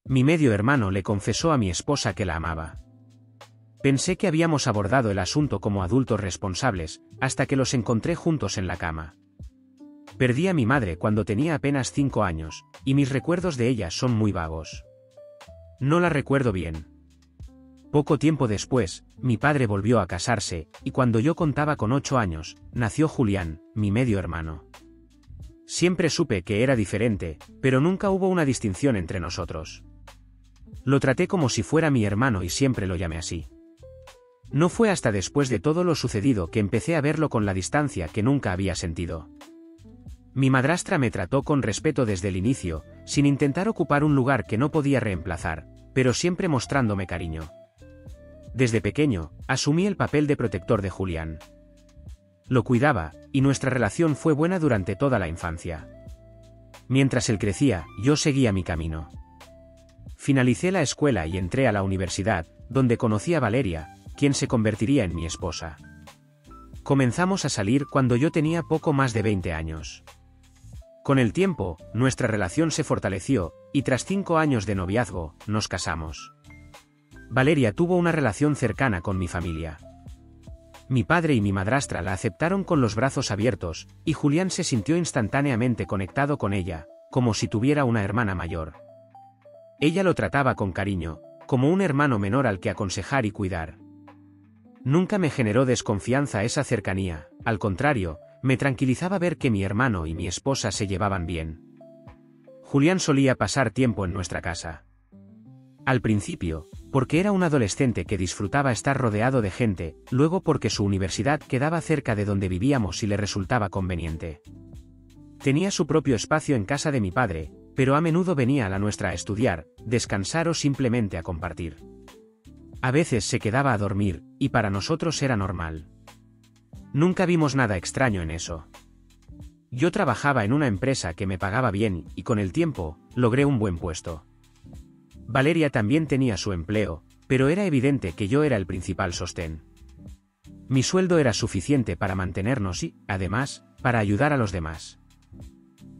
Mi medio hermano le confesó a mi esposa que la amaba. Pensé que habíamos abordado el asunto como adultos responsables, hasta que los encontré juntos en la cama. Perdí a mi madre cuando tenía apenas 5 años, y mis recuerdos de ella son muy vagos. No la recuerdo bien. Poco tiempo después, mi padre volvió a casarse, y cuando yo contaba con 8 años, nació Julián, mi medio hermano. Siempre supe que era diferente, pero nunca hubo una distinción entre nosotros. Lo traté como si fuera mi hermano y siempre lo llamé así. No fue hasta después de todo lo sucedido que empecé a verlo con la distancia que nunca había sentido. Mi madrastra me trató con respeto desde el inicio, sin intentar ocupar un lugar que no podía reemplazar, pero siempre mostrándome cariño. Desde pequeño, asumí el papel de protector de Julián. Lo cuidaba, y nuestra relación fue buena durante toda la infancia. Mientras él crecía, yo seguía mi camino. Finalicé la escuela y entré a la universidad, donde conocí a Valeria, quien se convertiría en mi esposa. Comenzamos a salir cuando yo tenía poco más de 20 años. Con el tiempo, nuestra relación se fortaleció, y tras 5 años de noviazgo, nos casamos. Valeria tuvo una relación cercana con mi familia. Mi padre y mi madrastra la aceptaron con los brazos abiertos, y Julián se sintió instantáneamente conectado con ella, como si tuviera una hermana mayor. Ella lo trataba con cariño, como un hermano menor al que aconsejar y cuidar. Nunca me generó desconfianza esa cercanía, al contrario, me tranquilizaba ver que mi hermano y mi esposa se llevaban bien. Julián solía pasar tiempo en nuestra casa. Al principio, porque era un adolescente que disfrutaba estar rodeado de gente, luego porque su universidad quedaba cerca de donde vivíamos y le resultaba conveniente. Tenía su propio espacio en casa de mi padre, pero a menudo venía a la nuestra a estudiar, descansar o simplemente a compartir. A veces se quedaba a dormir, y para nosotros era normal. Nunca vimos nada extraño en eso. Yo trabajaba en una empresa que me pagaba bien, y con el tiempo, logré un buen puesto. Valeria también tenía su empleo, pero era evidente que yo era el principal sostén. Mi sueldo era suficiente para mantenernos y, además, para ayudar a los demás.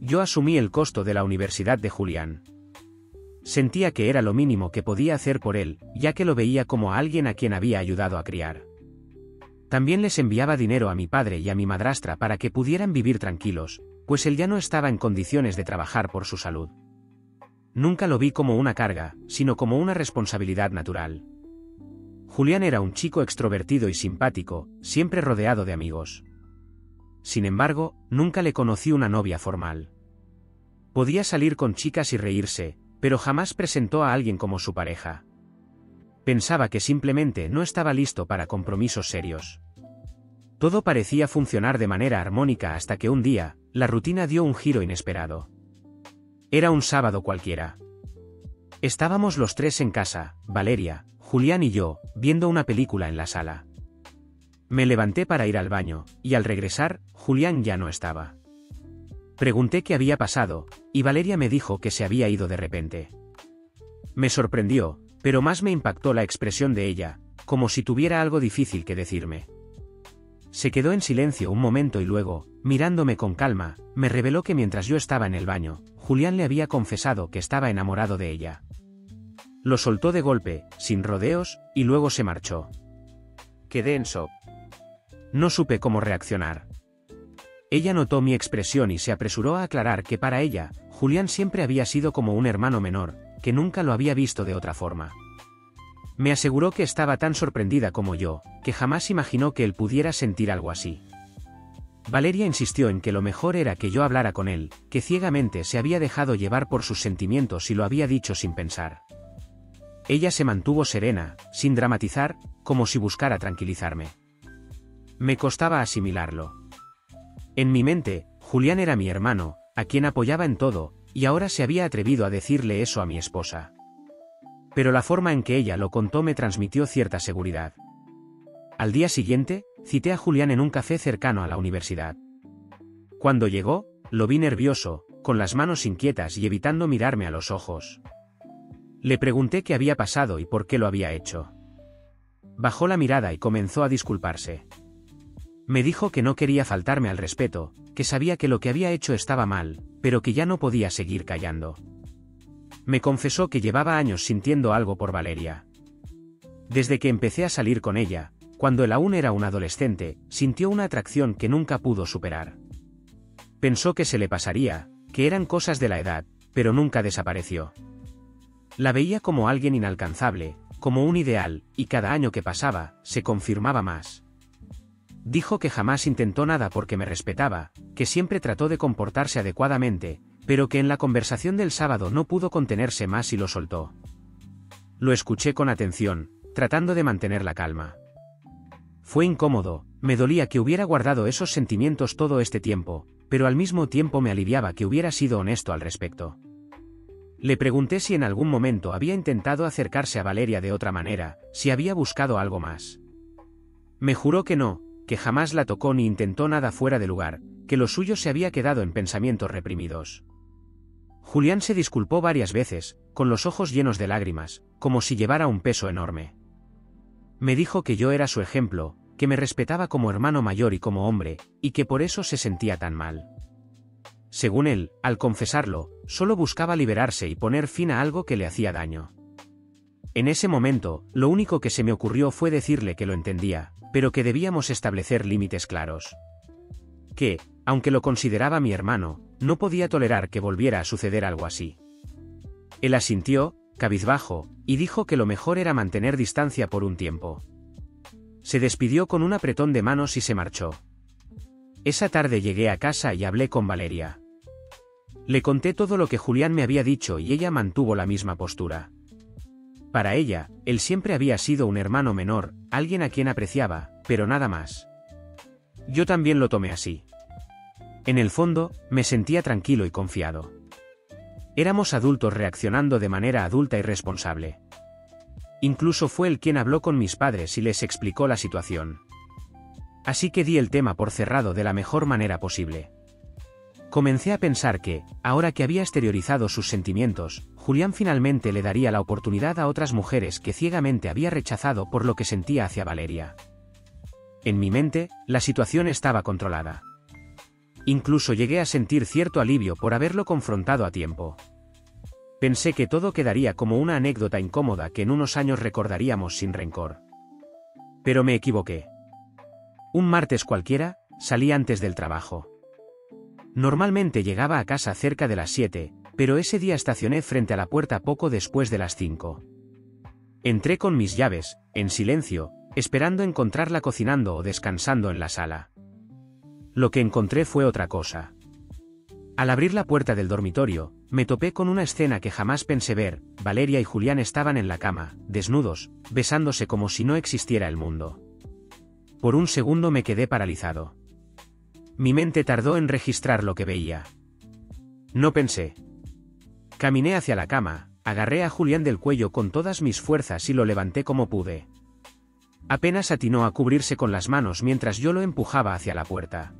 Yo asumí el costo de la universidad de Julián. Sentía que era lo mínimo que podía hacer por él, ya que lo veía como a alguien a quien había ayudado a criar. También les enviaba dinero a mi padre y a mi madrastra para que pudieran vivir tranquilos, pues él ya no estaba en condiciones de trabajar por su salud. Nunca lo vi como una carga, sino como una responsabilidad natural. Julián era un chico extrovertido y simpático, siempre rodeado de amigos. Sin embargo, nunca le conocí una novia formal. Podía salir con chicas y reírse, pero jamás presentó a alguien como su pareja. Pensaba que simplemente no estaba listo para compromisos serios. Todo parecía funcionar de manera armónica hasta que un día, la rutina dio un giro inesperado. Era un sábado cualquiera. Estábamos los tres en casa, Valeria, Julián y yo, viendo una película en la sala. Me levanté para ir al baño, y al regresar, Julián ya no estaba. Pregunté qué había pasado, y Valeria me dijo que se había ido de repente. Me sorprendió, pero más me impactó la expresión de ella, como si tuviera algo difícil que decirme. Se quedó en silencio un momento y luego, mirándome con calma, me reveló que mientras yo estaba en el baño, Julián le había confesado que estaba enamorado de ella. Lo soltó de golpe, sin rodeos, y luego se marchó. Quedé en shock. No supe cómo reaccionar. Ella notó mi expresión y se apresuró a aclarar que para ella, Julián siempre había sido como un hermano menor, que nunca lo había visto de otra forma. Me aseguró que estaba tan sorprendida como yo, que jamás imaginó que él pudiera sentir algo así. Valeria insistió en que lo mejor era que yo hablara con él, que ciegamente se había dejado llevar por sus sentimientos y lo había dicho sin pensar. Ella se mantuvo serena, sin dramatizar, como si buscara tranquilizarme. Me costaba asimilarlo. En mi mente, Julián era mi hermano, a quien apoyaba en todo, y ahora se había atrevido a decirle eso a mi esposa. Pero la forma en que ella lo contó me transmitió cierta seguridad. Al día siguiente, cité a Julián en un café cercano a la universidad. Cuando llegó, lo vi nervioso, con las manos inquietas y evitando mirarme a los ojos. Le pregunté qué había pasado y por qué lo había hecho. Bajó la mirada y comenzó a disculparse. Me dijo que no quería faltarme al respeto, que sabía que lo que había hecho estaba mal, pero que ya no podía seguir callando. Me confesó que llevaba años sintiendo algo por Valeria. Desde que empecé a salir con ella, cuando él aún era un adolescente, sintió una atracción que nunca pudo superar. Pensó que se le pasaría, que eran cosas de la edad, pero nunca desapareció. La veía como alguien inalcanzable, como un ideal, y cada año que pasaba, se confirmaba más. Dijo que jamás intentó nada porque me respetaba, que siempre trató de comportarse adecuadamente, pero que en la conversación del sábado no pudo contenerse más y lo soltó. Lo escuché con atención, tratando de mantener la calma. Fue incómodo, me dolía que hubiera guardado esos sentimientos todo este tiempo, pero al mismo tiempo me aliviaba que hubiera sido honesto al respecto. Le pregunté si en algún momento había intentado acercarse a Valeria de otra manera, si había buscado algo más. Me juró que no, que jamás la tocó ni intentó nada fuera de lugar, que lo suyo se había quedado en pensamientos reprimidos. Julián se disculpó varias veces, con los ojos llenos de lágrimas, como si llevara un peso enorme. Me dijo que yo era su ejemplo, que me respetaba como hermano mayor y como hombre, y que por eso se sentía tan mal. Según él, al confesarlo, solo buscaba liberarse y poner fin a algo que le hacía daño. En ese momento, lo único que se me ocurrió fue decirle que lo entendía, pero que debíamos establecer límites claros. Que, aunque lo consideraba mi hermano, no podía tolerar que volviera a suceder algo así. Él asintió, cabizbajo, y dijo que lo mejor era mantener distancia por un tiempo. Se despidió con un apretón de manos y se marchó. Esa tarde llegué a casa y hablé con Valeria. Le conté todo lo que Julián me había dicho y ella mantuvo la misma postura. Para ella, él siempre había sido un hermano menor, alguien a quien apreciaba, pero nada más. Yo también lo tomé así. En el fondo, me sentía tranquilo y confiado. Éramos adultos reaccionando de manera adulta y responsable. Incluso fue él quien habló con mis padres y les explicó la situación. Así que di el tema por cerrado de la mejor manera posible. Comencé a pensar que, ahora que había exteriorizado sus sentimientos, Julián finalmente le daría la oportunidad a otras mujeres que ciegamente había rechazado por lo que sentía hacia Valeria. En mi mente, la situación estaba controlada. Incluso llegué a sentir cierto alivio por haberlo confrontado a tiempo. Pensé que todo quedaría como una anécdota incómoda que en unos años recordaríamos sin rencor. Pero me equivoqué. Un martes cualquiera, salí antes del trabajo. Normalmente llegaba a casa cerca de las 7, pero ese día estacioné frente a la puerta poco después de las 5. Entré con mis llaves, en silencio, esperando encontrarla cocinando o descansando en la sala. Lo que encontré fue otra cosa. Al abrir la puerta del dormitorio, me topé con una escena que jamás pensé ver. Valeria y Julián estaban en la cama, desnudos, besándose como si no existiera el mundo. Por un segundo me quedé paralizado. Mi mente tardó en registrar lo que veía. No pensé. Caminé hacia la cama, agarré a Julián del cuello con todas mis fuerzas y lo levanté como pude. Apenas atinó a cubrirse con las manos mientras yo lo empujaba hacia la puerta.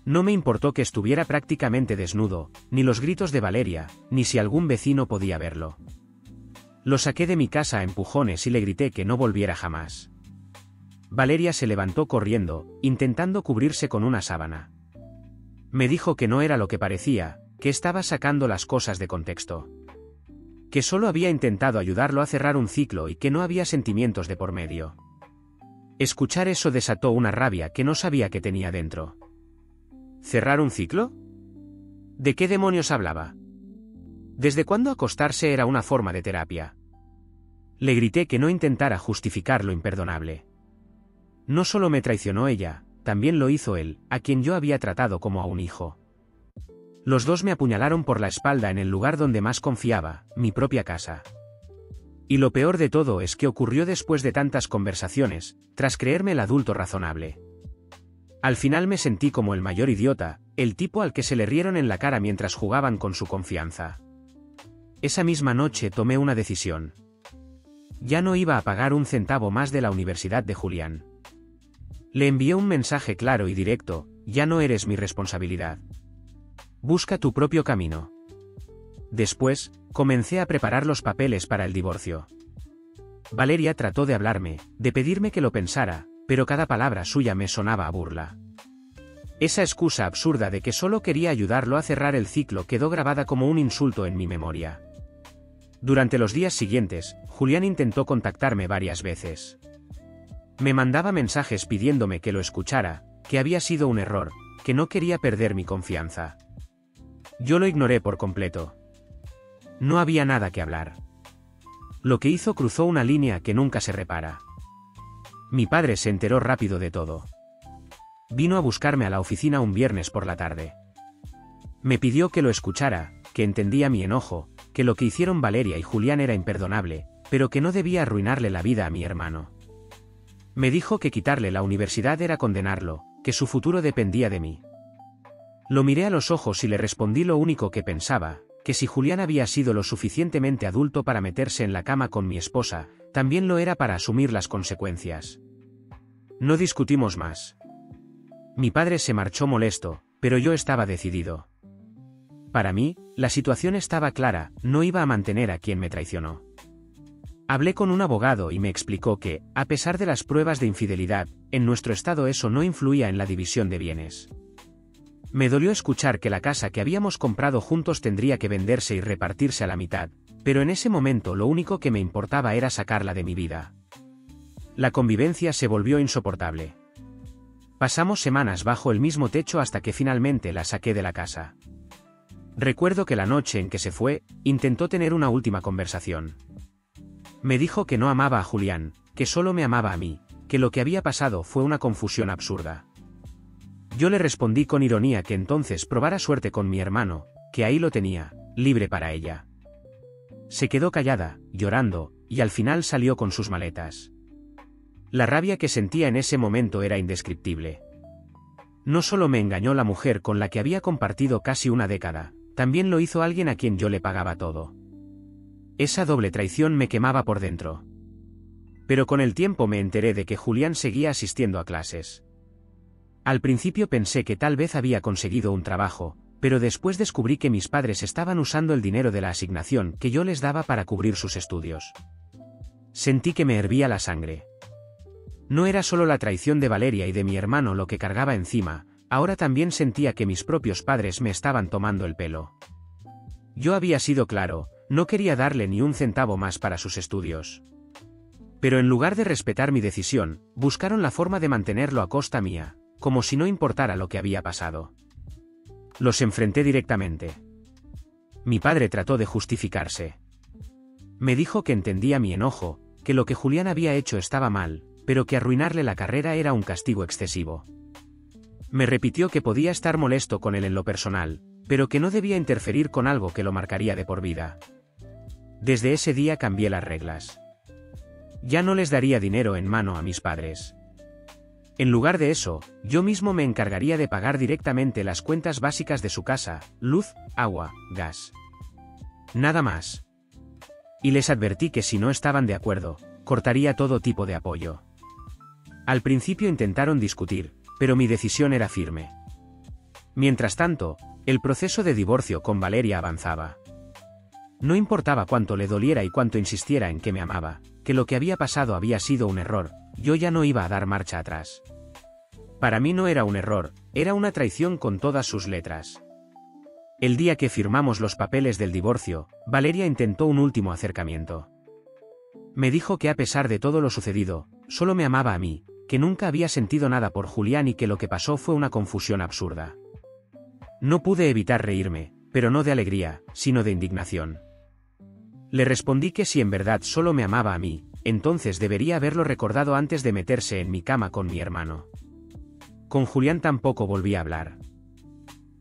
No me importó que estuviera prácticamente desnudo, ni los gritos de Valeria, ni si algún vecino podía verlo. Lo saqué de mi casa a empujones y le grité que no volviera jamás. Valeria se levantó corriendo, intentando cubrirse con una sábana. Me dijo que no era lo que parecía, que estaba sacando las cosas de contexto. Que solo había intentado ayudarlo a cerrar un ciclo y que no había sentimientos de por medio. Escuchar eso desató una rabia que no sabía que tenía dentro. ¿Cerrar un ciclo? ¿De qué demonios hablaba? ¿Desde cuándo acostarse era una forma de terapia? Le grité que no intentara justificar lo imperdonable. No solo me traicionó ella, también lo hizo él, a quien yo había tratado como a un hijo. Los dos me apuñalaron por la espalda en el lugar donde más confiaba, mi propia casa. Y lo peor de todo es que ocurrió después de tantas conversaciones, tras creerme el adulto razonable. Al final me sentí como el mayor idiota, el tipo al que se le rieron en la cara mientras jugaban con su confianza. Esa misma noche tomé una decisión. Ya no iba a pagar un centavo más de la universidad de Julián. Le envié un mensaje claro y directo: ya no eres mi responsabilidad. Busca tu propio camino. Después, comencé a preparar los papeles para el divorcio. Valeria trató de hablarme, de pedirme que lo pensara, pero cada palabra suya me sonaba a burla. Esa excusa absurda de que solo quería ayudarlo a cerrar el ciclo quedó grabada como un insulto en mi memoria. Durante los días siguientes, Julián intentó contactarme varias veces. Me mandaba mensajes pidiéndome que lo escuchara, que había sido un error, que no quería perder mi confianza. Yo lo ignoré por completo. No había nada que hablar. Lo que hizo cruzó una línea que nunca se repara. Mi padre se enteró rápido de todo. Vino a buscarme a la oficina un viernes por la tarde. Me pidió que lo escuchara, que entendía mi enojo, que lo que hicieron Valeria y Julián era imperdonable, pero que no debía arruinarle la vida a mi hermano. Me dijo que quitarle la universidad era condenarlo, que su futuro dependía de mí. Lo miré a los ojos y le respondí lo único que pensaba, que si Julián había sido lo suficientemente adulto para meterse en la cama con mi esposa, también lo era para asumir las consecuencias. No discutimos más. Mi padre se marchó molesto, pero yo estaba decidido. Para mí, la situación estaba clara, no iba a mantener a quien me traicionó. Hablé con un abogado y me explicó que, a pesar de las pruebas de infidelidad, en nuestro estado eso no influía en la división de bienes. Me dolió escuchar que la casa que habíamos comprado juntos tendría que venderse y repartirse a la mitad, pero en ese momento lo único que me importaba era sacarla de mi vida. La convivencia se volvió insoportable. Pasamos semanas bajo el mismo techo hasta que finalmente la saqué de la casa. Recuerdo que la noche en que se fue, intentó tener una última conversación. Me dijo que no amaba a Julián, que solo me amaba a mí, que lo que había pasado fue una confusión absurda. Yo le respondí con ironía que entonces probara suerte con mi hermano, que ahí lo tenía, libre para ella. Se quedó callada, llorando, y al final salió con sus maletas. La rabia que sentía en ese momento era indescriptible. No solo me engañó la mujer con la que había compartido casi una década, también lo hizo alguien a quien yo le pagaba todo. Esa doble traición me quemaba por dentro. Pero con el tiempo me enteré de que Julián seguía asistiendo a clases. Al principio pensé que tal vez había conseguido un trabajo, pero después descubrí que mis padres estaban usando el dinero de la asignación que yo les daba para cubrir sus estudios. Sentí que me hervía la sangre. No era solo la traición de Valeria y de mi hermano lo que cargaba encima, ahora también sentía que mis propios padres me estaban tomando el pelo. Yo había sido claro, no quería darle ni un centavo más para sus estudios. Pero en lugar de respetar mi decisión, buscaron la forma de mantenerlo a costa mía, como si no importara lo que había pasado. Los enfrenté directamente. Mi padre trató de justificarse. Me dijo que entendía mi enojo, que lo que Julián había hecho estaba mal, pero que arruinarle la carrera era un castigo excesivo. Me repitió que podía estar molesto con él en lo personal, pero que no debía interferir con algo que lo marcaría de por vida. Desde ese día cambié las reglas. Ya no les daría dinero en mano a mis padres. En lugar de eso, yo mismo me encargaría de pagar directamente las cuentas básicas de su casa, luz, agua, gas. Nada más. Y les advertí que si no estaban de acuerdo, cortaría todo tipo de apoyo. Al principio intentaron discutir, pero mi decisión era firme. Mientras tanto, el proceso de divorcio con Valeria avanzaba. No importaba cuánto le doliera y cuánto insistiera en que me amaba, que lo que había pasado había sido un error, yo ya no iba a dar marcha atrás. Para mí no era un error, era una traición con todas sus letras. El día que firmamos los papeles del divorcio, Valeria intentó un último acercamiento. Me dijo que a pesar de todo lo sucedido, solo me amaba a mí, que nunca había sentido nada por Julián y que lo que pasó fue una confusión absurda. No pude evitar reírme, pero no de alegría, sino de indignación. Le respondí que si en verdad solo me amaba a mí, entonces debería haberlo recordado antes de meterse en mi cama con mi hermano. Con Julián tampoco volví a hablar.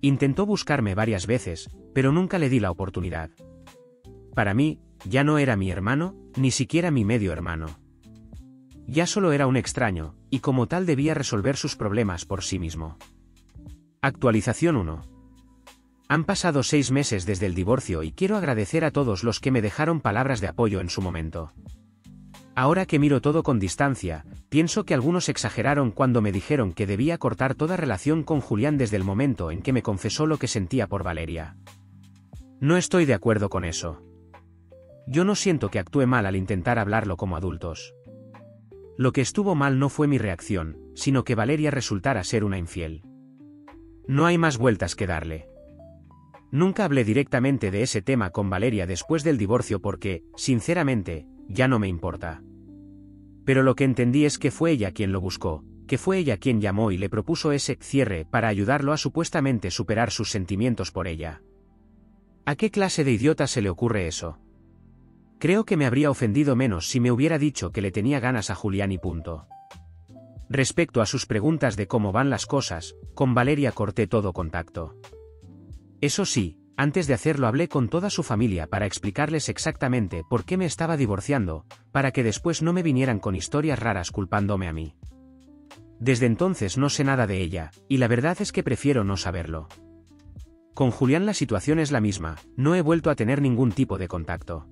Intentó buscarme varias veces, pero nunca le di la oportunidad. Para mí, ya no era mi hermano, ni siquiera mi medio hermano. Ya solo era un extraño, y como tal debía resolver sus problemas por sí mismo. Actualización 1. Han pasado 6 meses desde el divorcio y quiero agradecer a todos los que me dejaron palabras de apoyo en su momento. Ahora que miro todo con distancia, pienso que algunos exageraron cuando me dijeron que debía cortar toda relación con Julián desde el momento en que me confesó lo que sentía por Valeria. No estoy de acuerdo con eso. Yo no siento que actúe mal al intentar hablarlo como adultos. Lo que estuvo mal no fue mi reacción, sino que Valeria resultara ser una infiel. No hay más vueltas que darle. Nunca hablé directamente de ese tema con Valeria después del divorcio porque, sinceramente, ya no me importa. Pero lo que entendí es que fue ella quien lo buscó, que fue ella quien llamó y le propuso ese cierre para ayudarlo a supuestamente superar sus sentimientos por ella. ¿A qué clase de idiota se le ocurre eso? Creo que me habría ofendido menos si me hubiera dicho que le tenía ganas a Julián y punto. Respecto a sus preguntas de cómo van las cosas, con Valeria corté todo contacto. Eso sí, antes de hacerlo hablé con toda su familia para explicarles exactamente por qué me estaba divorciando, para que después no me vinieran con historias raras culpándome a mí. Desde entonces no sé nada de ella, y la verdad es que prefiero no saberlo. Con Julián la situación es la misma, no he vuelto a tener ningún tipo de contacto.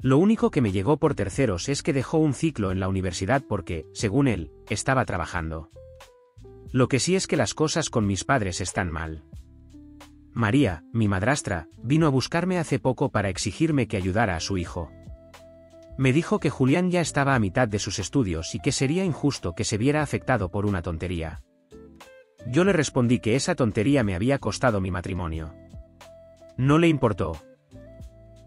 Lo único que me llegó por terceros es que dejó un ciclo en la universidad porque, según él, estaba trabajando. Lo que sí es que las cosas con mis padres están mal. María, mi madrastra, vino a buscarme hace poco para exigirme que ayudara a su hijo. Me dijo que Julián ya estaba a mitad de sus estudios y que sería injusto que se viera afectado por una tontería. Yo le respondí que esa tontería me había costado mi matrimonio. No le importó.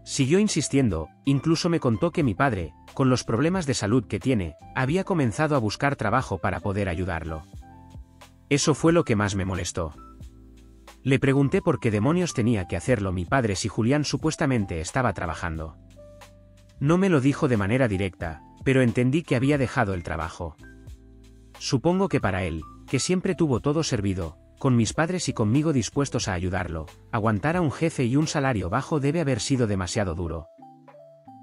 Siguió insistiendo, incluso me contó que mi padre, con los problemas de salud que tiene, había comenzado a buscar trabajo para poder ayudarlo. Eso fue lo que más me molestó. Le pregunté por qué demonios tenía que hacerlo mi padre si Julián supuestamente estaba trabajando. No me lo dijo de manera directa, pero entendí que había dejado el trabajo. Supongo que para él, que siempre tuvo todo servido, con mis padres y conmigo dispuestos a ayudarlo, aguantar a un jefe y un salario bajo debe haber sido demasiado duro.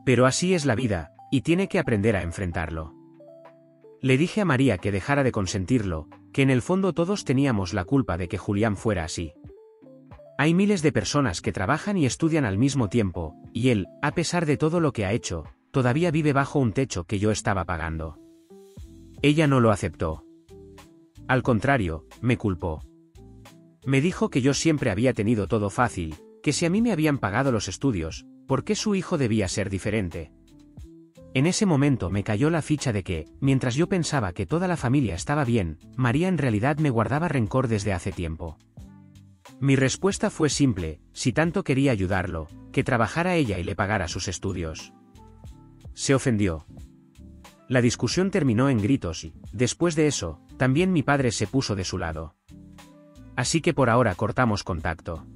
Pero así es la vida, y tiene que aprender a enfrentarlo. Le dije a María que dejara de consentirlo, que en el fondo todos teníamos la culpa de que Julián fuera así. Hay miles de personas que trabajan y estudian al mismo tiempo, y él, a pesar de todo lo que ha hecho, todavía vive bajo un techo que yo estaba pagando. Ella no lo aceptó. Al contrario, me culpó. Me dijo que yo siempre había tenido todo fácil, que si a mí me habían pagado los estudios, ¿por qué su hijo debía ser diferente? En ese momento me cayó la ficha de que, mientras yo pensaba que toda la familia estaba bien, María en realidad me guardaba rencor desde hace tiempo. Mi respuesta fue simple: si tanto quería ayudarlo, que trabajara ella y le pagara sus estudios. Se ofendió. La discusión terminó en gritos y, después de eso, también mi padre se puso de su lado. Así que por ahora cortamos contacto.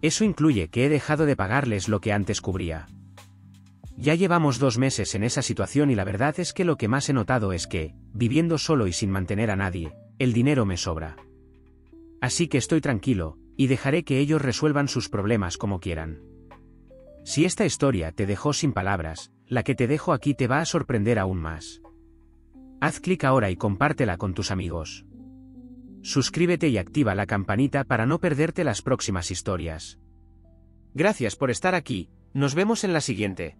Eso incluye que he dejado de pagarles lo que antes cubría. Ya llevamos 2 meses en esa situación y la verdad es que lo que más he notado es que, viviendo solo y sin mantener a nadie, el dinero me sobra. Así que estoy tranquilo, y dejaré que ellos resuelvan sus problemas como quieran. Si esta historia te dejó sin palabras, la que te dejo aquí te va a sorprender aún más. Haz clic ahora y compártela con tus amigos. Suscríbete y activa la campanita para no perderte las próximas historias. Gracias por estar aquí, nos vemos en la siguiente.